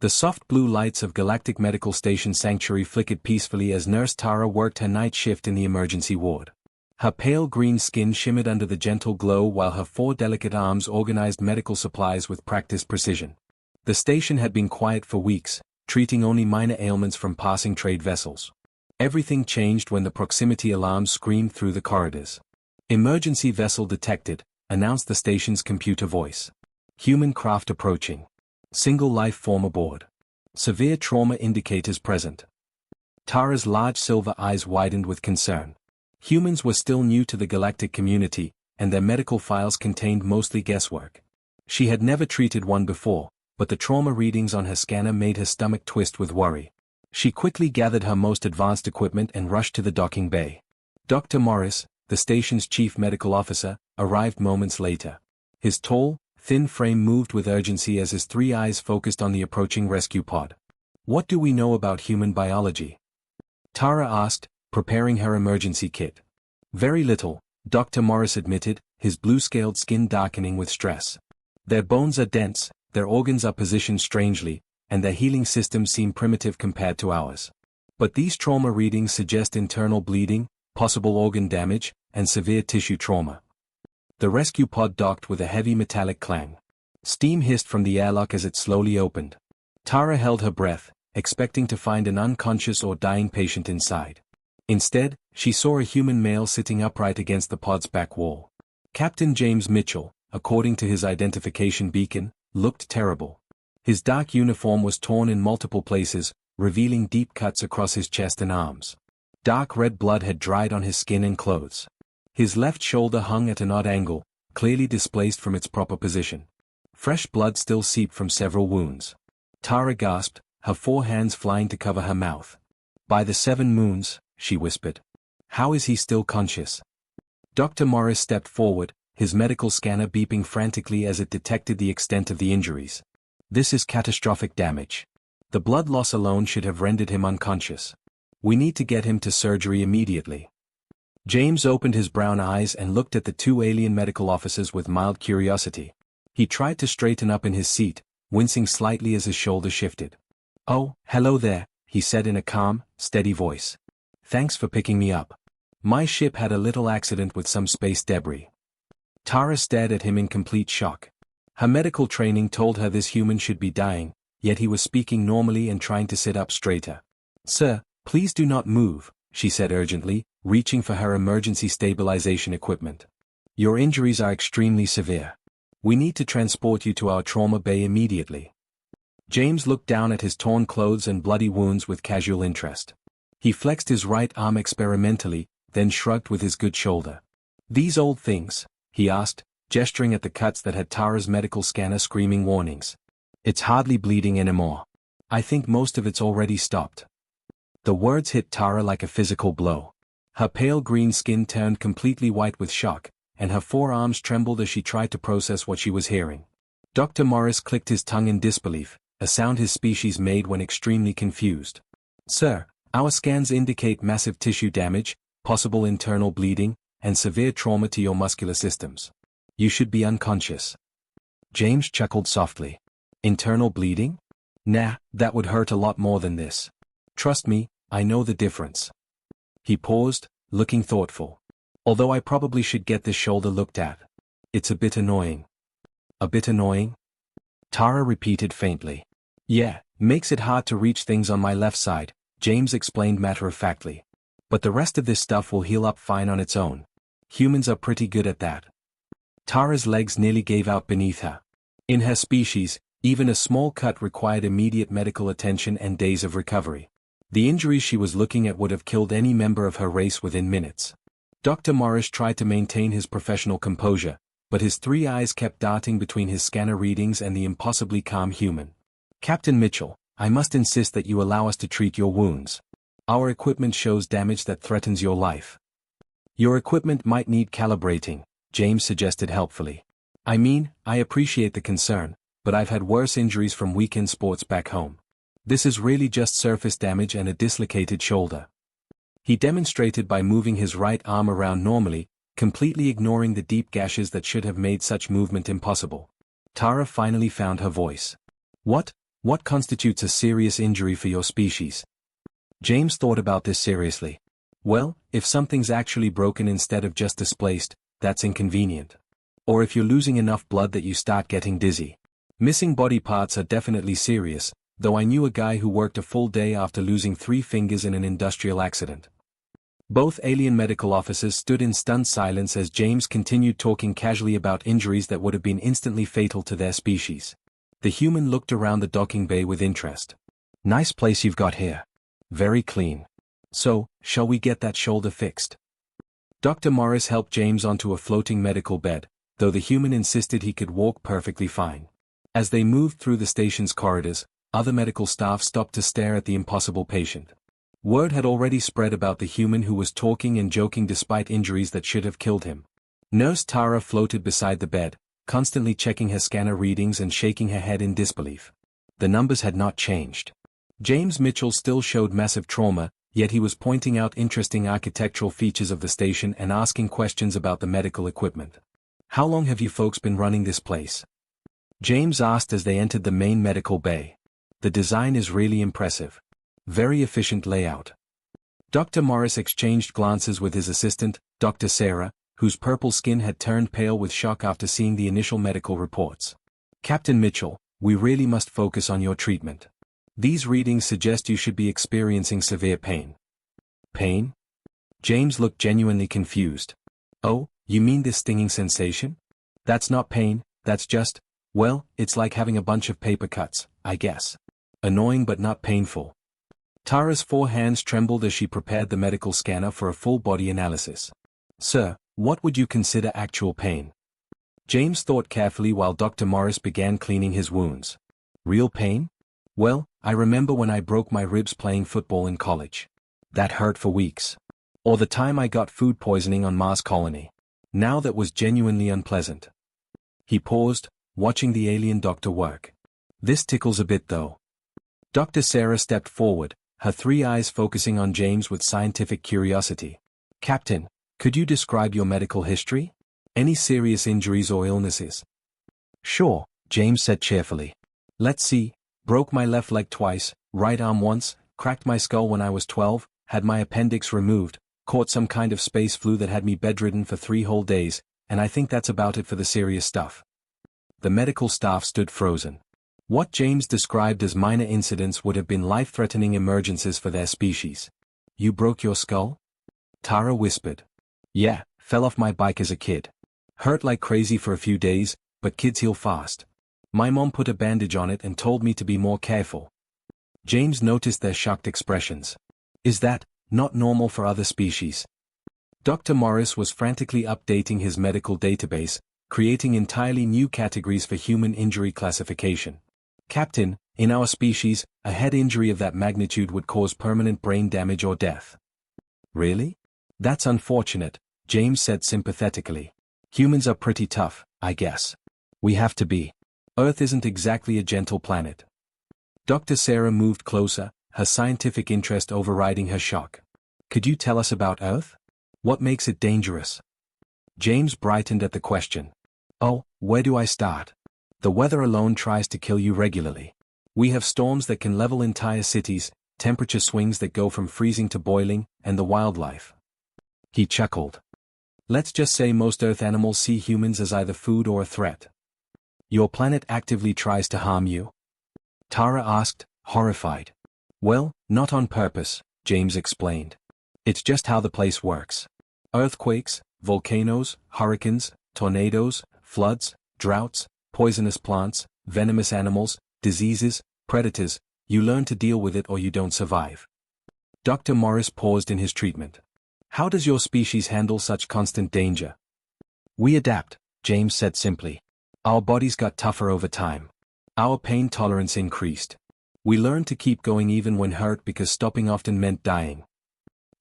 The soft blue lights of Galactic Medical Station Sanctuary flickered peacefully as Nurse Tara worked her night shift in the emergency ward. Her pale green skin shimmered under the gentle glow while her 4 delicate arms organized medical supplies with practiced precision. The station had been quiet for weeks, treating only minor ailments from passing trade vessels. Everything changed when the proximity alarms screamed through the corridors. "Emergency vessel detected," announced the station's computer voice. "Human craft approaching. Single life form aboard. Severe trauma indicators present." Tara's large silver eyes widened with concern. Humans were still new to the galactic community, and their medical files contained mostly guesswork. She had never treated one before, but the trauma readings on her scanner made her stomach twist with worry. She quickly gathered her most advanced equipment and rushed to the docking bay. Dr. Morris, the station's chief medical officer, arrived moments later. His tall, thin frame moved with urgency as his 3 eyes focused on the approaching rescue pod. "What do we know about human biology?" Tara asked, preparing her emergency kit. "Very little," Dr. Morris admitted, his blue-scaled skin darkening with stress. "Their bones are dense, their organs are positioned strangely, and their healing systems seem primitive compared to ours. But these trauma readings suggest internal bleeding, possible organ damage, and severe tissue trauma." The rescue pod docked with a heavy metallic clang. Steam hissed from the airlock as it slowly opened. Tara held her breath, expecting to find an unconscious or dying patient inside. Instead, she saw a human male sitting upright against the pod's back wall. Captain James Mitchell, according to his identification beacon, looked terrible. His dark uniform was torn in multiple places, revealing deep cuts across his chest and arms. Dark red blood had dried on his skin and clothes. His left shoulder hung at an odd angle, clearly displaced from its proper position. Fresh blood still seeped from several wounds. Tara gasped, her 4 hands flying to cover her mouth. "By the 7 moons," she whispered. "How is he still conscious?" Dr. Morris stepped forward, his medical scanner beeping frantically as it detected the extent of the injuries. "This is catastrophic damage. The blood loss alone should have rendered him unconscious. We need to get him to surgery immediately." James opened his brown eyes and looked at the 2 alien medical officers with mild curiosity. He tried to straighten up in his seat, wincing slightly as his shoulder shifted. "Oh, hello there," he said in a calm, steady voice. "Thanks for picking me up. My ship had a little accident with some space debris." Tara stared at him in complete shock. Her medical training told her this human should be dying, yet he was speaking normally and trying to sit up straighter. "Sir, please do not move," she said urgently, reaching for her emergency stabilization equipment. "Your injuries are extremely severe. We need to transport you to our trauma bay immediately." James looked down at his torn clothes and bloody wounds with casual interest. He flexed his right arm experimentally, then shrugged with his good shoulder. "These old things?" he asked, gesturing at the cuts that had Tara's medical scanner screaming warnings. "It's hardly bleeding anymore. I think most of it's already stopped." The words hit Tara like a physical blow. Her pale green skin turned completely white with shock, and her 4 arms trembled as she tried to process what she was hearing. Dr. Morris clicked his tongue in disbelief, a sound his species made when extremely confused. "Sir, our scans indicate massive tissue damage, possible internal bleeding, and severe trauma to your muscular systems. You should be unconscious." James chuckled softly. "Internal bleeding? Nah, that would hurt a lot more than this. Trust me, I know the difference." He paused, looking thoughtful. "Although I probably should get this shoulder looked at. It's a bit annoying." "A bit annoying?" Tara repeated faintly. "Yeah, makes it hard to reach things on my left side," James explained matter-of-factly. "But the rest of this stuff will heal up fine on its own. Humans are pretty good at that." Tara's legs nearly gave out beneath her. In her species, even a small cut required immediate medical attention and days of recovery. The injuries she was looking at would have killed any member of her race within minutes. Dr. Morris tried to maintain his professional composure, but his 3 eyes kept darting between his scanner readings and the impossibly calm human. "Captain Mitchell, I must insist that you allow us to treat your wounds. Our equipment shows damage that threatens your life." "Your equipment might need calibrating," James suggested helpfully. "I mean, I appreciate the concern, but I've had worse injuries from weekend sports back home. This is really just surface damage and a dislocated shoulder." He demonstrated by moving his right arm around normally, completely ignoring the deep gashes that should have made such movement impossible. Tara finally found her voice. "What? What constitutes a serious injury for your species? James thought about this seriously. Well, if something's actually broken instead of just displaced, that's inconvenient. Or if you're losing enough blood that you start getting dizzy. Missing body parts are definitely serious, though I knew a guy who worked a full day after losing 3 fingers in an industrial accident. Both alien medical officers stood in stunned silence as James continued talking casually about injuries that would have been instantly fatal to their species. The human looked around the docking bay with interest. Nice place you've got here. Very clean. So, shall we get that shoulder fixed? Dr. Morris helped James onto a floating medical bed, though the human insisted he could walk perfectly fine. As they moved through the station's corridors, other medical staff stopped to stare at the impossible patient. Word had already spread about the human who was talking and joking despite injuries that should have killed him. Nurse Tara floated beside the bed, constantly checking her scanner readings and shaking her head in disbelief. The numbers had not changed. James Mitchell still showed massive trauma, yet he was pointing out interesting architectural features of the station and asking questions about the medical equipment. How long have you folks been running this place? James asked as they entered the main medical bay. The design is really impressive. Very efficient layout. Dr. Morris exchanged glances with his assistant, Dr. Sarah, whose purple skin had turned pale with shock after seeing the initial medical reports. Captain Mitchell, we really must focus on your treatment. These readings suggest you should be experiencing severe pain. Pain? James looked genuinely confused. Oh, you mean this stinging sensation? That's not pain, that's just, well, it's like having a bunch of paper cuts, I guess. Annoying but not painful. Tara's 4 hands trembled as she prepared the medical scanner for a full-body analysis. Sir, what would you consider actual pain? James thought carefully while Dr. Morris began cleaning his wounds. Real pain? Well, I remember when I broke my ribs playing football in college. That hurt for weeks. Or the time I got food poisoning on Mars Colony. Now that was genuinely unpleasant. He paused, watching the alien doctor work. This tickles a bit though. Dr. Sarah stepped forward, her 3 eyes focusing on James with scientific curiosity. Captain, could you describe your medical history? Any serious injuries or illnesses? Sure, James said cheerfully. Let's see, broke my left leg twice, right arm once, cracked my skull when I was 12, had my appendix removed, caught some kind of space flu that had me bedridden for 3 whole days, and I think that's about it for the serious stuff. The medical staff stood frozen. What James described as minor incidents would have been life-threatening emergencies for their species. You broke your skull? Tara whispered. Yeah, fell off my bike as a kid. Hurt like crazy for a few days, but kids heal fast. My mom put a bandage on it and told me to be more careful. James noticed their shocked expressions. Is that not normal for other species? Dr. Morris was frantically updating his medical database, creating entirely new categories for human injury classification. Captain, in our species, a head injury of that magnitude would cause permanent brain damage or death. Really? That's unfortunate, James said sympathetically. Humans are pretty tough, I guess. We have to be. Earth isn't exactly a gentle planet. Dr. Sarah moved closer, her scientific interest overriding her shock. Could you tell us about Earth? What makes it dangerous? James brightened at the question. Oh, where do I start? The weather alone tries to kill you regularly. We have storms that can level entire cities, temperature swings that go from freezing to boiling, and the wildlife. He chuckled. Let's just say most Earth animals see humans as either food or a threat. Your planet actively tries to harm you? Tara asked, horrified. Well, not on purpose, James explained. It's just how the place works. Earthquakes, volcanoes, hurricanes, tornadoes, floods, droughts, poisonous plants, venomous animals, diseases, predators, you learn to deal with it or you don't survive. Dr. Morris paused in his treatment. How does your species handle such constant danger? We adapt, James said simply. Our bodies got tougher over time. Our pain tolerance increased. We learned to keep going even when hurt because stopping often meant dying.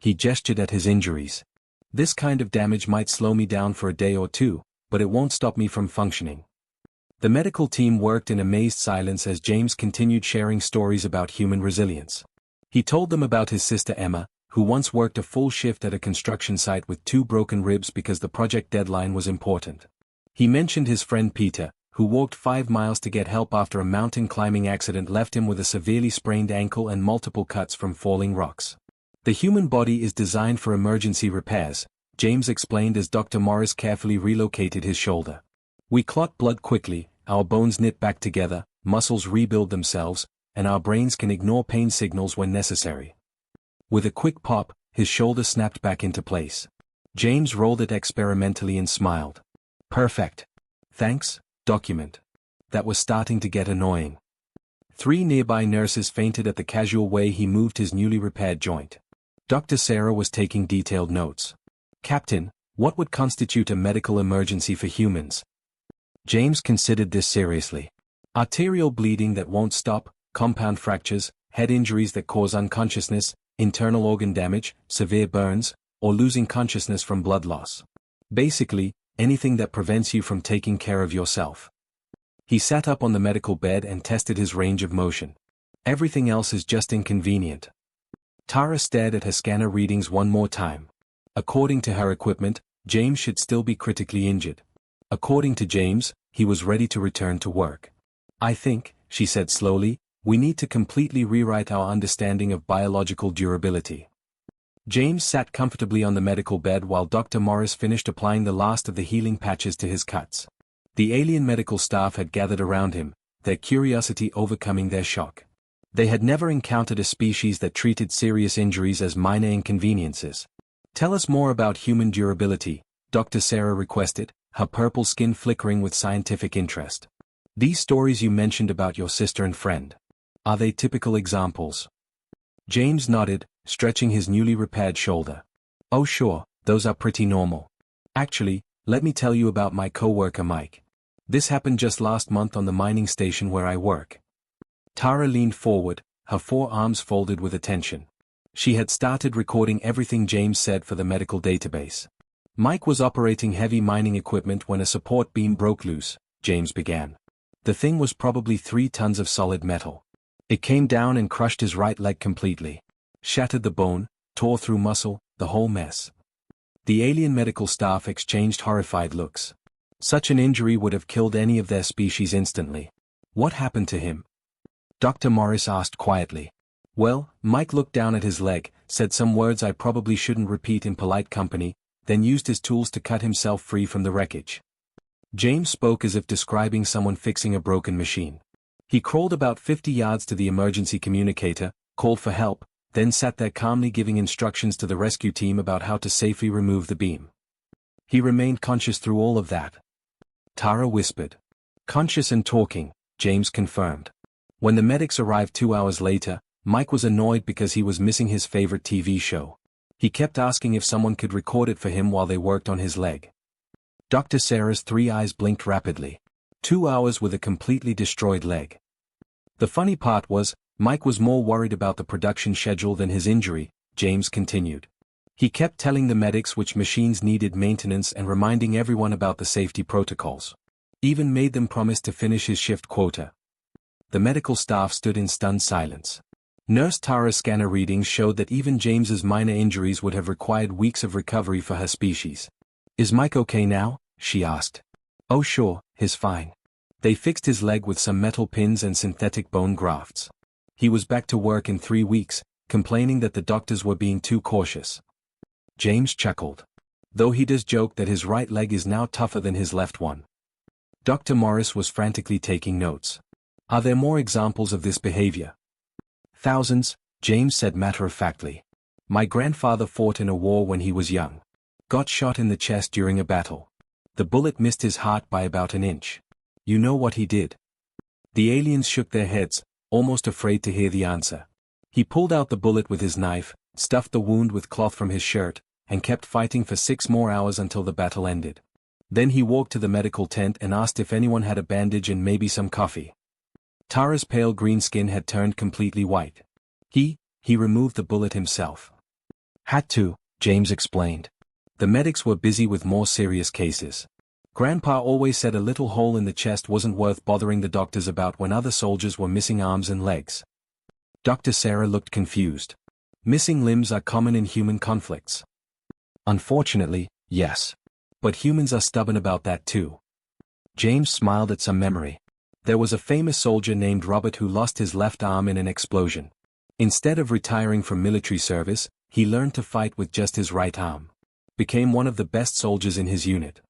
He gestured at his injuries. This kind of damage might slow me down for a day or two, but it won't stop me from functioning. The medical team worked in amazed silence as James continued sharing stories about human resilience. He told them about his sister Emma, who once worked a full shift at a construction site with 2 broken ribs because the project deadline was important. He mentioned his friend Peter, who walked 5 miles to get help after a mountain climbing accident left him with a severely sprained ankle and multiple cuts from falling rocks. The human body is designed for emergency repairs, James explained as Dr. Morris carefully relocated his shoulder. We clot blood quickly, our bones knit back together, muscles rebuild themselves, and our brains can ignore pain signals when necessary. With a quick pop, his shoulder snapped back into place. James rolled it experimentally and smiled. Perfect. Thanks, document. That was starting to get annoying. 3 nearby nurses fainted at the casual way he moved his newly repaired joint. Dr. Sarah was taking detailed notes. Captain, what would constitute a medical emergency for humans? James considered this seriously. Arterial bleeding that won't stop, compound fractures, head injuries that cause unconsciousness, internal organ damage, severe burns, or losing consciousness from blood loss. Basically, anything that prevents you from taking care of yourself. He sat up on the medical bed and tested his range of motion. Everything else is just inconvenient. Tara stared at her scanner readings one more time. According to her equipment, James should still be critically injured. According to James, he was ready to return to work. I think, she said slowly, we need to completely rewrite our understanding of biological durability. James sat comfortably on the medical bed while Dr. Morris finished applying the last of the healing patches to his cuts. The alien medical staff had gathered around him, their curiosity overcoming their shock. They had never encountered a species that treated serious injuries as minor inconveniences. Tell us more about human durability, Dr. Sarah requested, her purple skin flickering with scientific interest. These stories you mentioned about your sister and friend. Are they typical examples? James nodded, stretching his newly repaired shoulder. Oh sure, those are pretty normal. Actually, let me tell you about my co-worker Mike. This happened just last month on the mining station where I work. Tara leaned forward, her forearms folded with attention. She had started recording everything James said for the medical database. Mike was operating heavy mining equipment when a support beam broke loose, James began. The thing was probably 3 tons of solid metal. It came down and crushed his right leg completely. Shattered the bone, tore through muscle, the whole mess. The alien medical staff exchanged horrified looks. Such an injury would have killed any of their species instantly. What happened to him? Dr. Morris asked quietly. Well, Mike looked down at his leg, said some words I probably shouldn't repeat in polite company, then used his tools to cut himself free from the wreckage. James spoke as if describing someone fixing a broken machine. He crawled about 50 yards to the emergency communicator, called for help, then sat there calmly giving instructions to the rescue team about how to safely remove the beam. He remained conscious through all of that. Tara whispered. Conscious and talking, James confirmed. When the medics arrived 2 hours later, Mike was annoyed because he was missing his favorite TV show. He kept asking if someone could record it for him while they worked on his leg. Dr. Sarah's 3 eyes blinked rapidly. 2 hours with a completely destroyed leg. The funny part was, Mike was more worried about the production schedule than his injury, James continued. He kept telling the medics which machines needed maintenance and reminding everyone about the safety protocols. Even made them promise to finish his shift quota. The medical staff stood in stunned silence. Nurse Tara's scanner readings showed that even James's minor injuries would have required weeks of recovery for her species. Is Mike okay now? She asked. Oh sure, he's fine. They fixed his leg with some metal pins and synthetic bone grafts. He was back to work in 3 weeks, complaining that the doctors were being too cautious. James chuckled. Though he does joke that his right leg is now tougher than his left one. Dr. Morris was frantically taking notes. Are there more examples of this behavior? Thousands, James said matter-of-factly. My grandfather fought in a war when he was young. Got shot in the chest during a battle. The bullet missed his heart by about an inch. You know what he did? The aliens shook their heads, almost afraid to hear the answer. He pulled out the bullet with his knife, stuffed the wound with cloth from his shirt, and kept fighting for 6 more hours until the battle ended. Then he walked to the medical tent and asked if anyone had a bandage and maybe some coffee. Tara's pale green skin had turned completely white. He removed the bullet himself. Had to, James explained. The medics were busy with more serious cases. Grandpa always said a little hole in the chest wasn't worth bothering the doctors about when other soldiers were missing arms and legs. Dr. Sarah looked confused. Missing limbs are common in human conflicts. Unfortunately, yes. But humans are stubborn about that too. James smiled at some memory. There was a famous soldier named Robert who lost his left arm in an explosion. Instead of retiring from military service, he learned to fight with just his right arm. Became one of the best soldiers in his unit.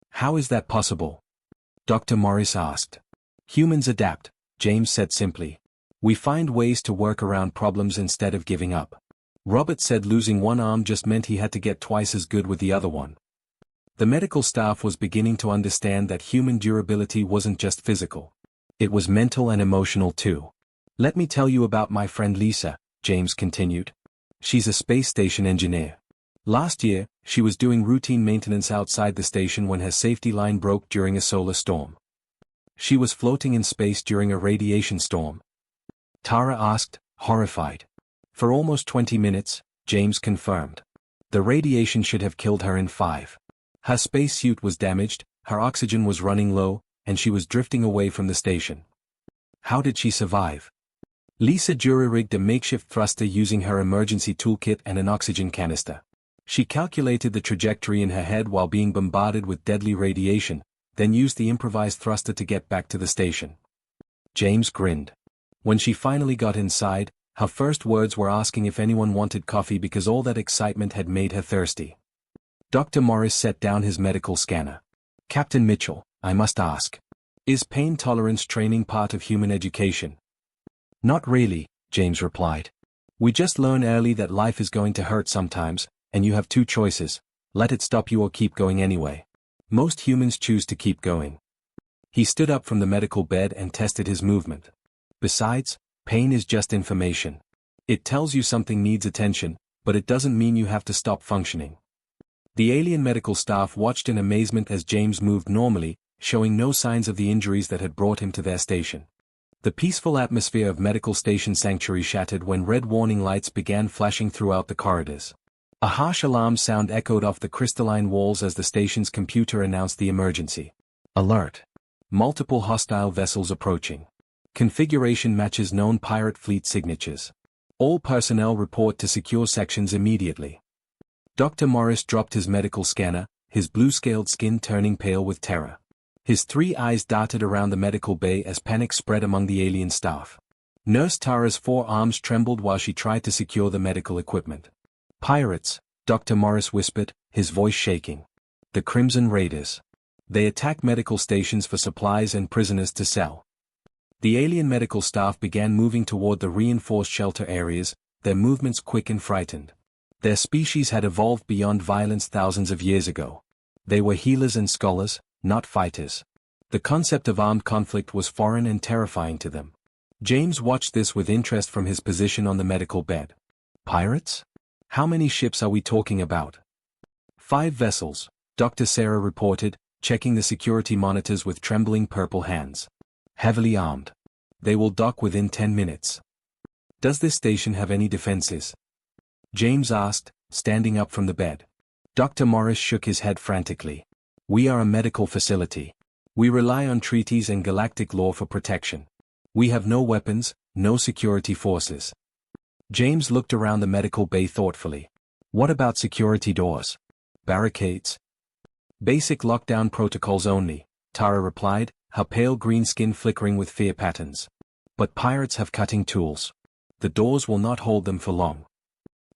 How is that possible? Dr. Morris asked. Humans adapt, James said simply. We find ways to work around problems instead of giving up. Robert said losing one arm just meant he had to get twice as good with the other one. The medical staff was beginning to understand that human durability wasn't just physical. It was mental and emotional too. Let me tell you about my friend Lisa, James continued. She's a space station engineer. Last year, she was doing routine maintenance outside the station when her safety line broke during a solar storm. She was floating in space during a radiation storm. Tara asked, horrified. For almost 20 minutes, James confirmed. The radiation should have killed her in 5. Her spacesuit was damaged, her oxygen was running low, and she was drifting away from the station. How did she survive? Lisa jury-rigged a makeshift thruster using her emergency toolkit and an oxygen canister. She calculated the trajectory in her head while being bombarded with deadly radiation, then used the improvised thruster to get back to the station. James grinned. When she finally got inside, her first words were asking if anyone wanted coffee because all that excitement had made her thirsty. Dr. Morris set down his medical scanner. Captain Mitchell, I must ask. Is pain tolerance training part of human education? Not really, James replied. We just learn early that life is going to hurt sometimes, and you have 2 choices, let it stop you or keep going anyway. Most humans choose to keep going. He stood up from the medical bed and tested his movement. Besides, pain is just information. It tells you something needs attention, but it doesn't mean you have to stop functioning. The alien medical staff watched in amazement as James moved normally, showing no signs of the injuries that had brought him to their station. The peaceful atmosphere of Medical Station Sanctuary shattered when red warning lights began flashing throughout the corridors. A harsh alarm sound echoed off the crystalline walls as the station's computer announced the emergency. Alert. Multiple hostile vessels approaching. Configuration matches known pirate fleet signatures. All personnel report to secure sections immediately. Dr. Morris dropped his medical scanner, his blue-scaled skin turning pale with terror. His 3 eyes darted around the medical bay as panic spread among the alien staff. Nurse Tara's 4 arms trembled while she tried to secure the medical equipment. Pirates, Dr. Morris whispered, his voice shaking. The Crimson Raiders. They attack medical stations for supplies and prisoners to sell. The alien medical staff began moving toward the reinforced shelter areas, their movements quick and frightened. Their species had evolved beyond violence thousands of years ago. They were healers and scholars, not fighters. The concept of armed conflict was foreign and terrifying to them. James watched this with interest from his position on the medical bed. Pirates? How many ships are we talking about? 5 vessels, Dr. Sarah reported, checking the security monitors with trembling purple hands. Heavily armed. They will dock within 10 minutes. Does this station have any defenses? James asked, standing up from the bed. Dr. Morris shook his head frantically. We are a medical facility. We rely on treaties and galactic law for protection. We have no weapons, no security forces. James looked around the medical bay thoughtfully. What about security doors? Barricades? Basic lockdown protocols only, Tara replied, her pale green skin flickering with fear patterns. But pirates have cutting tools. The doors will not hold them for long.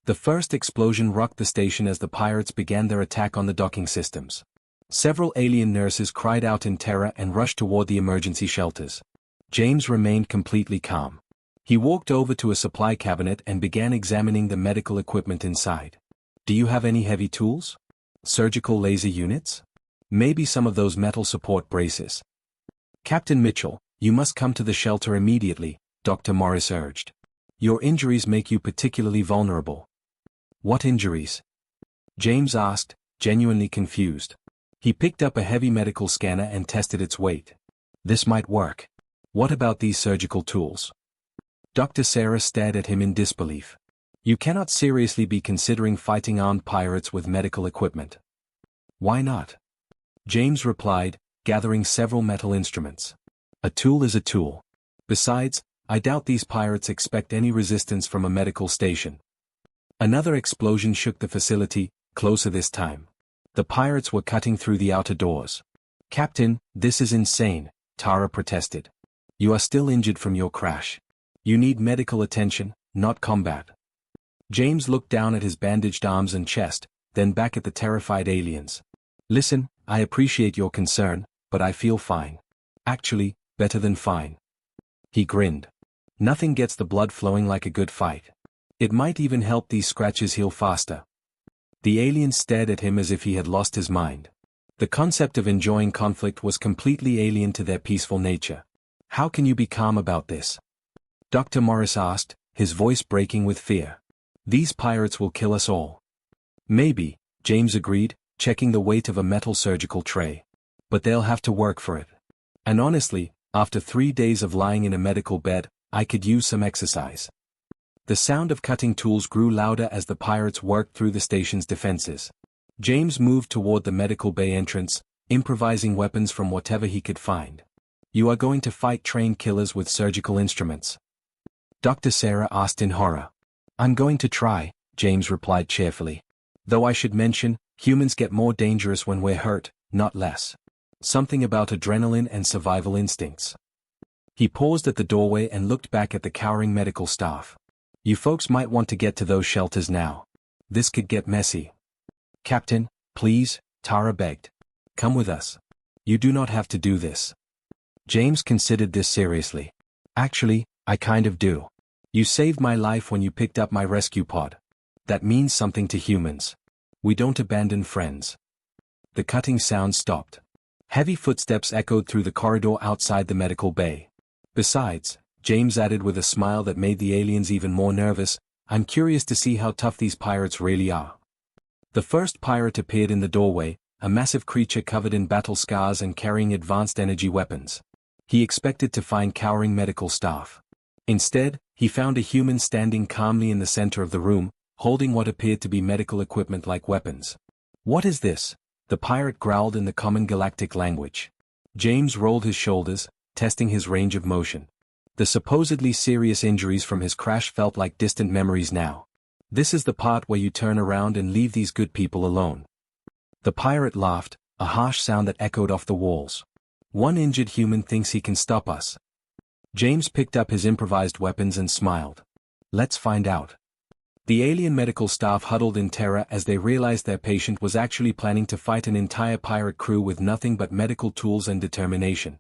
The first explosion rocked the station as the pirates began their attack on the docking systems. Several alien nurses cried out in terror and rushed toward the emergency shelters. James remained completely calm. He walked over to a supply cabinet and began examining the medical equipment inside. Do you have any heavy tools? Surgical laser units? Maybe some of those metal support braces. Captain Mitchell, you must come to the shelter immediately, Dr. Morris urged. Your injuries make you particularly vulnerable. What injuries? James asked, genuinely confused. He picked up a heavy medical scanner and tested its weight. This might work. What about these surgical tools? Dr. Sarah stared at him in disbelief. You cannot seriously be considering fighting armed pirates with medical equipment. Why not? James replied, gathering several metal instruments. A tool is a tool. Besides, I doubt these pirates expect any resistance from a medical station. Another explosion shook the facility, closer this time. The pirates were cutting through the outer doors. Captain, this is insane, Tara protested. You are still injured from your crash. You need medical attention, not combat. James looked down at his bandaged arms and chest, then back at the terrified aliens. Listen, I appreciate your concern, but I feel fine. Actually, better than fine. He grinned. Nothing gets the blood flowing like a good fight. It might even help these scratches heal faster. The aliens stared at him as if he had lost his mind. The concept of enjoying conflict was completely alien to their peaceful nature. How can you be calm about this? Dr. Morris asked, his voice breaking with fear. These pirates will kill us all. Maybe, James agreed, checking the weight of a metal surgical tray. But they'll have to work for it. And honestly, after 3 days of lying in a medical bed, I could use some exercise. The sound of cutting tools grew louder as the pirates worked through the station's defenses. James moved toward the medical bay entrance, improvising weapons from whatever he could find. You are going to fight trained killers with surgical instruments? Dr. Sarah asked in horror. I'm going to try, James replied cheerfully. Though I should mention, humans get more dangerous when we're hurt, not less. Something about adrenaline and survival instincts. He paused at the doorway and looked back at the cowering medical staff. You folks might want to get to those shelters now. This could get messy. Captain, please, Tara begged. Come with us. You do not have to do this. James considered this seriously. Actually, I kind of do. You saved my life when you picked up my rescue pod. That means something to humans. We don't abandon friends. The cutting sound stopped. Heavy footsteps echoed through the corridor outside the medical bay. Besides, James added with a smile that made the aliens even more nervous, I'm curious to see how tough these pirates really are. The first pirate appeared in the doorway, a massive creature covered in battle scars and carrying advanced energy weapons. He expected to find cowering medical staff. Instead, he found a human standing calmly in the center of the room, holding what appeared to be medical equipment like weapons. What is this? The pirate growled in the common galactic language. James rolled his shoulders, testing his range of motion. The supposedly serious injuries from his crash felt like distant memories now. This is the part where you turn around and leave these good people alone. The pirate laughed, a harsh sound that echoed off the walls. One injured human thinks he can stop us. James picked up his improvised weapons and smiled. Let's find out. The alien medical staff huddled in terror as they realized their patient was actually planning to fight an entire pirate crew with nothing but medical tools and determination.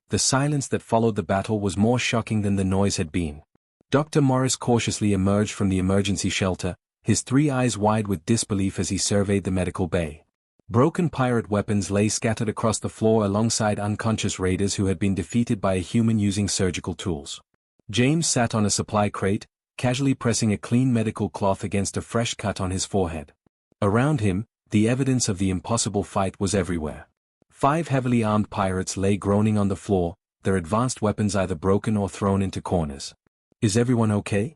The silence that followed the battle was more shocking than the noise had been. Dr. Morris cautiously emerged from the emergency shelter, his 3 eyes wide with disbelief as he surveyed the medical bay. Broken pirate weapons lay scattered across the floor alongside unconscious raiders who had been defeated by a human using surgical tools. James sat on a supply crate, casually pressing a clean medical cloth against a fresh cut on his forehead. Around him, the evidence of the impossible fight was everywhere. 5 heavily armed pirates lay groaning on the floor, their advanced weapons either broken or thrown into corners. Is everyone okay?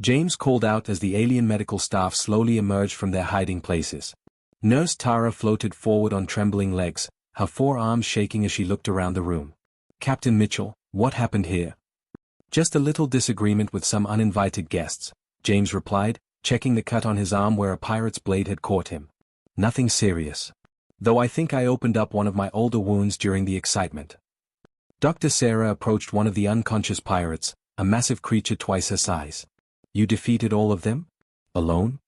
James called out as the alien medical staff slowly emerged from their hiding places. Nurse Tara floated forward on trembling legs, her 4 arms shaking as she looked around the room. Captain Mitchell, what happened here? Just a little disagreement with some uninvited guests, James replied, checking the cut on his arm where a pirate's blade had caught him. Nothing serious. Though I think I opened up one of my older wounds during the excitement. Dr. Sarah approached one of the unconscious pirates, a massive creature twice her size. You defeated all of them? Alone?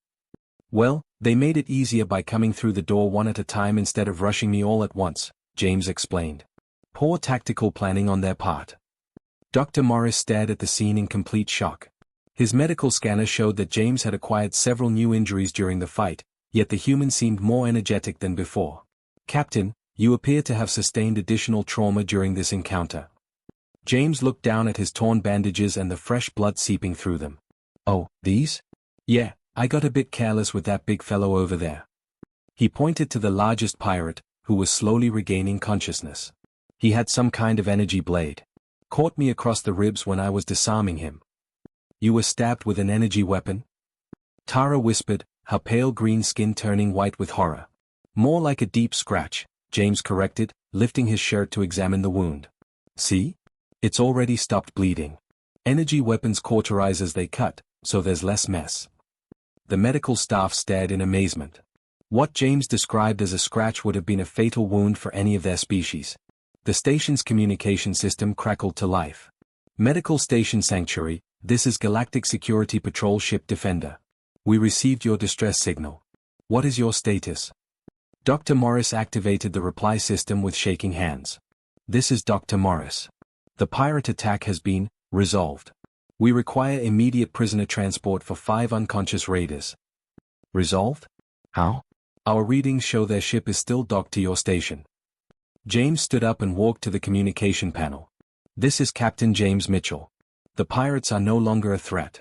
Well, they made it easier by coming through the door one at a time instead of rushing me all at once, James explained. Poor tactical planning on their part. Dr. Morris stared at the scene in complete shock. His medical scanner showed that James had acquired several new injuries during the fight, yet the human seemed more energetic than before. Captain, you appear to have sustained additional trauma during this encounter. James looked down at his torn bandages and the fresh blood seeping through them. Oh, these? Yeah, I got a bit careless with that big fellow over there. He pointed to the largest pirate, who was slowly regaining consciousness. He had some kind of energy blade. Caught me across the ribs when I was disarming him. You were stabbed with an energy weapon? Tara whispered, her pale green skin turning white with horror. More like a deep scratch, James corrected, lifting his shirt to examine the wound. See? It's already stopped bleeding. Energy weapons cauterize as they cut, so there's less mess. The medical staff stared in amazement. What James described as a scratch would have been a fatal wound for any of their species. The station's communication system crackled to life. Medical Station Sanctuary, this is Galactic Security Patrol Ship Defender. We received your distress signal. What is your status? Dr. Morris activated the reply system with shaking hands. This is Dr. Morris. The pirate attack has been resolved. We require immediate prisoner transport for 5 unconscious raiders. Resolved? How? Our readings show their ship is still docked to your station. James stood up and walked to the communication panel. This is Captain James Mitchell. The pirates are no longer a threat.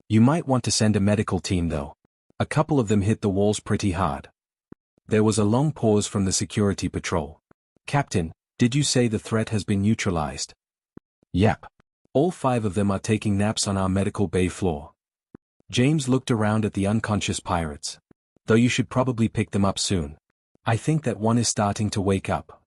You might want to send a medical team though. A couple of them hit the walls pretty hard. There was a long pause from the security patrol. Captain, did you say the threat has been neutralized? Yep. All 5 of them are taking naps on our medical bay floor. James looked around at the unconscious pirates. Though you should probably pick them up soon. I think that one is starting to wake up.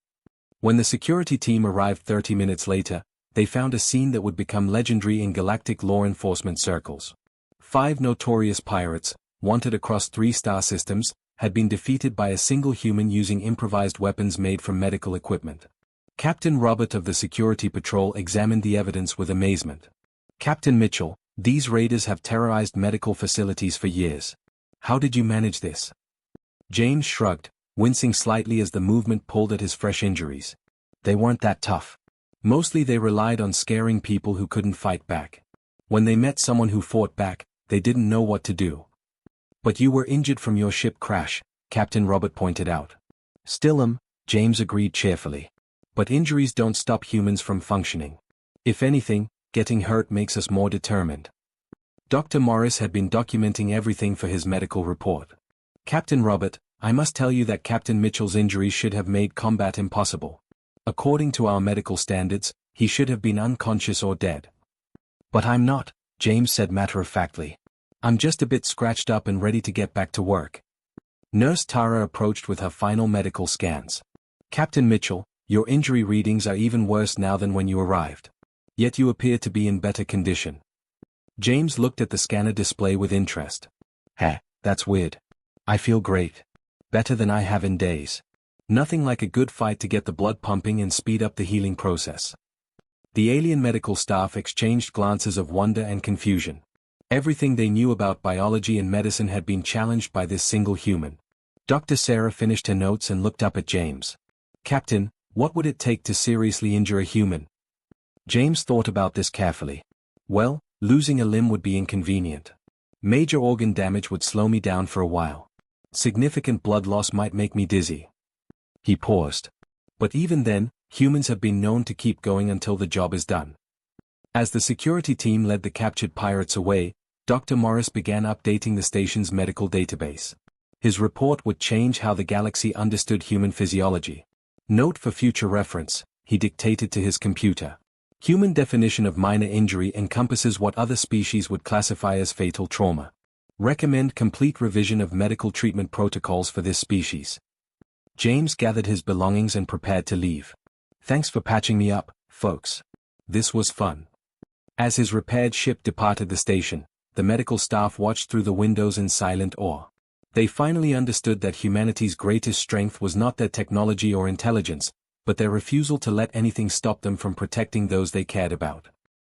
When the security team arrived 30 minutes later, they found a scene that would become legendary in galactic law enforcement circles. 5 notorious pirates, wanted across 3 star systems, had been defeated by a single human using improvised weapons made from medical equipment. Captain Robert of the Security Patrol examined the evidence with amazement. Captain Mitchell, these raiders have terrorized medical facilities for years. How did you manage this? James shrugged, wincing slightly as the movement pulled at his fresh injuries. They weren't that tough. Mostly they relied on scaring people who couldn't fight back. When they met someone who fought back, they didn't know what to do. But you were injured from your ship crash, Captain Robert pointed out. Still James agreed cheerfully. But injuries don't stop humans from functioning. If anything, getting hurt makes us more determined. Dr. Morris had been documenting everything for his medical report. Captain Robert, I must tell you that Captain Mitchell's injuries should have made combat impossible. According to our medical standards, he should have been unconscious or dead. But I'm not, James said matter-of-factly. I'm just a bit scratched up and ready to get back to work. Nurse Tara approached with her final medical scans. Captain Mitchell, your injury readings are even worse now than when you arrived. Yet you appear to be in better condition. James looked at the scanner display with interest. That's weird. I feel great. Better than I have in days. Nothing like a good fight to get the blood pumping and speed up the healing process. The alien medical staff exchanged glances of wonder and confusion. Everything they knew about biology and medicine had been challenged by this single human. Dr. Sarah finished her notes and looked up at James. Captain, what would it take to seriously injure a human? James thought about this carefully. Well, losing a limb would be inconvenient. Major organ damage would slow me down for a while. Significant blood loss might make me dizzy. He paused. But even then, humans have been known to keep going until the job is done. As the security team led the captured pirates away, Dr. Morris began updating the station's medical database. His report would change how the galaxy understood human physiology. Note for future reference, he dictated to his computer. Human definition of minor injury encompasses what other species would classify as fatal trauma. Recommend complete revision of medical treatment protocols for this species. James gathered his belongings and prepared to leave. Thanks for patching me up, folks. This was fun. As his repaired ship departed the station, the medical staff watched through the windows in silent awe. They finally understood that humanity's greatest strength was not their technology or intelligence, but their refusal to let anything stop them from protecting those they cared about.